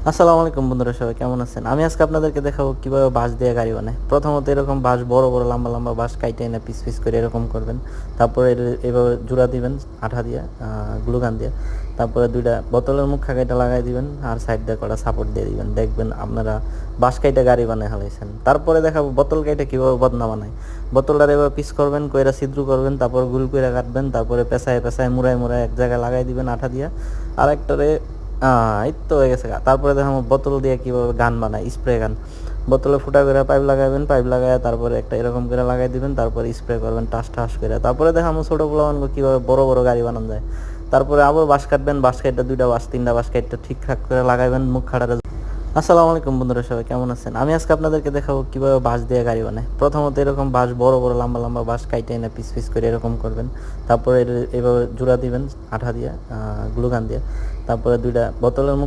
আসসালামু আলাইকুম বন্ধুরা, সবাই কেমন আছেন? আমি আজকে আপনাদেরকে দেখাবো কিভাবে বাঁশ দিয়ে গাড়ি বানায়। প্রথমত এরকম বাঁশ বড় বড় লম্বা লম্বা বাঁশ কাইটে এনে পিস পিস করে এরকম করবেন। তারপরে এভাবে জোড়া দিবেন আঠা দিয়ে, গ্লুগান দিয়ে। তারপরে দুইটা বোতলের মুখ কাইটা লাগাই দিবেন আর সাইড দিয়ে কটা সাপোর্ট দিয়ে দিবেন। দেখবেন আপনারা বাঁশ কাইটা গাড়ি বানায় হালাইছেন। তারপরে দেখাবো বোতল কাইটা কীভাবে বদনা বানায়। বোতলটার এভাবে পিস করবেন, কইরা ছিদ্র করবেন, তারপর গুল কইরা কাটবেন, তারপরে পেঁচায় পেঁচায় মুড়ায় মুড়ায় এক জায়গায় লাগাই দিবেন আঠা দিয়ে। আর একটারে এই তো হয়ে গেছে। তারপরে দেখো বোতল দিয়ে কিভাবে গান বানায়, স্প্রে গান। বোতলে ফুটা করে পাইপ লাগাবেন, পাইপ লাগায় তারপরে একটা এরকম করে লাগাই দিবেন, তারপরে স্প্রে করবেন টাস টাস করে। তারপরে দেখো ছোটো পোলাপানকে কীভাবে বড় বড় গাড়ি বানানো যায়। তারপরে আবার বাঁশ কাটবেন, বাঁশ কাটটা দুইটা বাঁশ তিনটা বাঁশ কাটটা ঠিকঠাক করে লাগাবেন মুখ খাটাটা। আসসালামু আলাইকুম বন্ধুরা, সবাই কেমন আছেন? আমি আজকে আপনাদেরকে দেখাবো কিভাবে বাঁশ দিয়ে গাড়ি বানায়। প্রথমত এরকম বাঁশ বড় বড় লম্বা লম্বা বাঁশ কাইটে এনে পিস পিস করে এরকম করবেন। তারপরে এভাবে জোড়া দিবেন আঠা দিয়ে, গ্লুগান দিয়ে। তারপরে দুইটা বোতলের মুখ